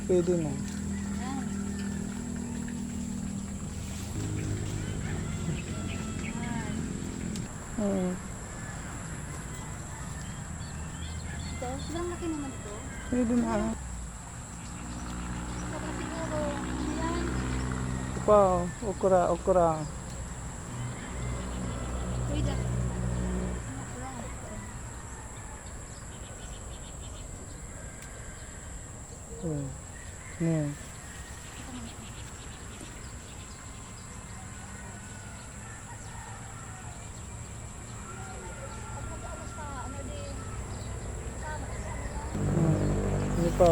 Pwede na. Yan. Yan. Oo. Ito, sobrang laki naman ito. Pwede na. Saka siguro, yan. Ito pa, okra, okra. Pwede. Oo. Yan. Ano pa?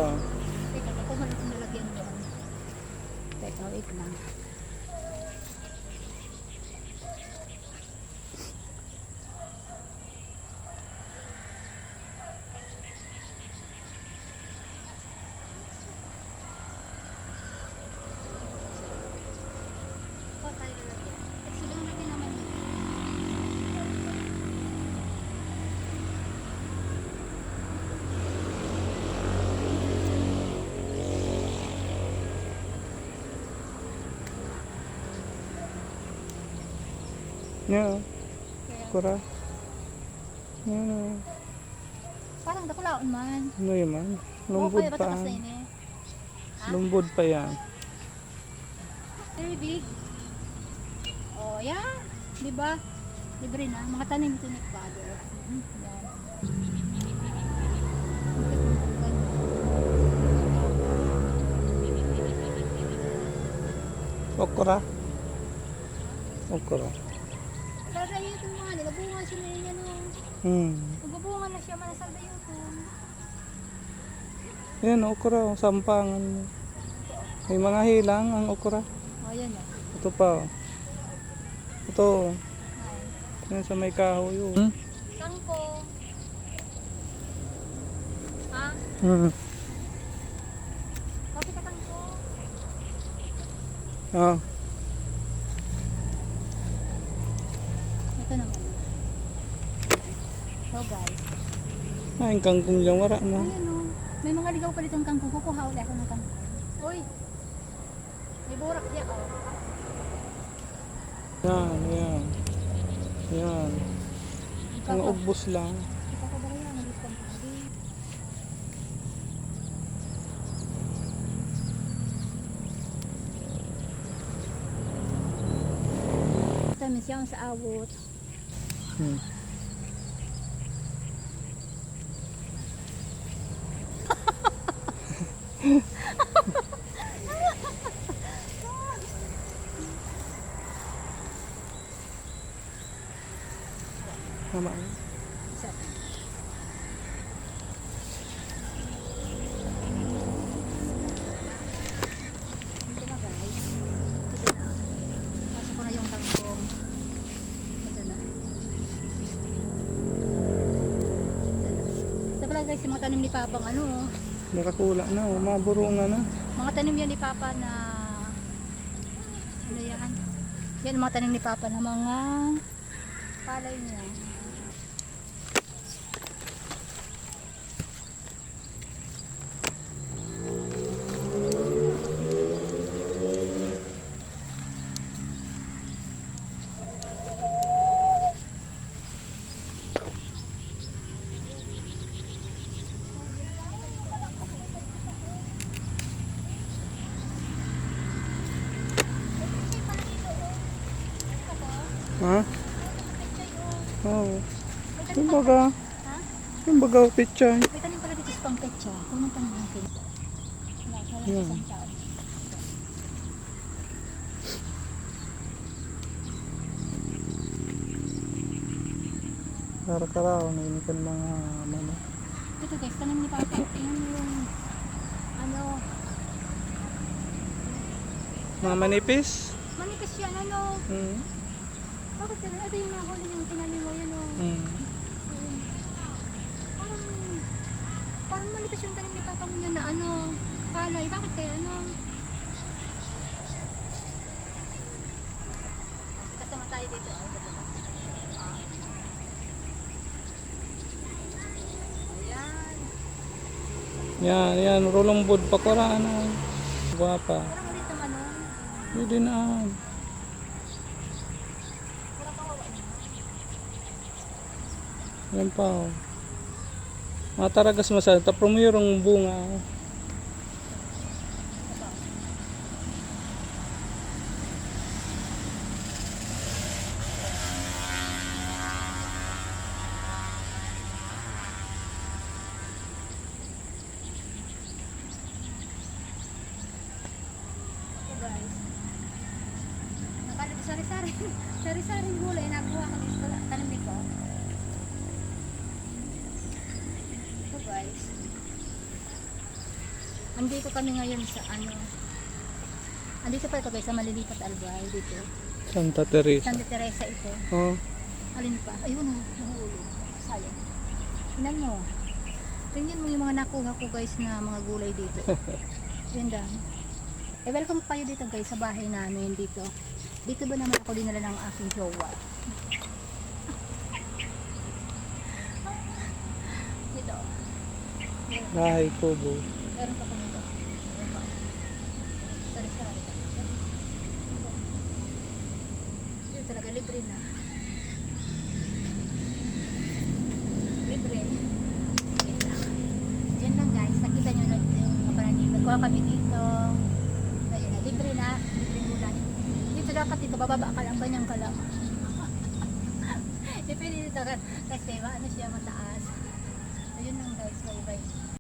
Teka, ako malas nalagyan mo. Teka, wait lang. Oh, tayo lalagyan. Sobrang laki naman yun. Yan. Kaya, Okra. Yan. parang dakulaon man. Ano yun man? Oo, Lumbod kaya pa. batakas na yun eh. Ha? Lumbod pa yan. Very big. Oh, yan. Diba? Libre na. Mga tanim ito ni Father. Yan. Okra. Okra. Salda yun ito mga. Nagabunga sila yan o. Hmm. Nagbubunga na siya. Malasalda yun ito. Yan, okra. Sampangan mo. May mga hilang ang okra. Oh, yan o. Ito pa. Ito. Ay. Yan sa may kahoy. Hmm? Kangkong. Ha? Hmm. Bakit ka kangkong? Ah. Ito naman. So guys. Ay, kangkong dyan. Wala na. Ayan o. May mga ligaw pa dito ng kangkong. Kukuha ulit ako ng kangkong. Uy. May burak diya o. Yan, yan. Yan. Mga ubos lang. Ipapabara yan. Nagis kangkong. Tamis yan sa awot. Hmm. Tama. Isa. Ito na guys. Ito na. Pasok ko na yung kangkong. Ito na. Ito pala guys, yung mga tanim ni Papang ano. Nakakula na. Maburungan na. Mga tanim yan ni Papa na ano yan? Yan ang mga tanim ni Papa na mga palay niya. Ha? Oo. Yung baga. Ha? Yung baga pichay. May tanim pala dito sa pangpetsa. Kung ang tanim natin. Wala Yan. isang taon. Kara-karaw na inikan mga ano. Ito guys, tanim ni Papa. Tingnan mo yung ano, Mga manipis. manipis yan ano. Hmm. Bakit yan? Ito yung nahuli yung tinanim mo yan o. Hmm. Parang, parang manipis yung tanim ni Papa mo yun na ano, palay. Bakit kaya ano? Kasama tayo dito. Ayan. Yan, rolong board pa ko na. Guwapa. Parang ulit naman nun. Pwede na. Parang kawawa niya. Yan pa. Oh. Mataragas masal. Tapos mayroong bunga. Ito guys. Nakalito sari-sari. Sari-saring gulay. Nakuha ko dito. Tanim ko. Ito guys. Andito kami ngayon sa ano. Andito pa ito guys sa Malilipat Albay dito. Santa Teresa. Santa Teresa ito. Oh. Alin pa? Ayun oh, nahulog. Sayang. Tingnan mo. Tingnan mo yung mga nakuha ko guys na mga gulay dito. Ganda. Eh welcome kayo dito guys sa bahay namin dito. Dito ba naman ako dinala ng aking jowa? Dito. Bahay kubo. Meron pa kami dito. Meron pa. Sari-sari. Dito talaga libre na. Libre. Yan lang guys. Nakita nyo na yung mga pananib. Nagkuha kami dito. Ayun na. Libre na. Libre gulay. Dito dapat dito. Bababa ka lang. Banyang ka lang. Depende dito kasi ano siya mataas. Ayun lang guys. Bye bye.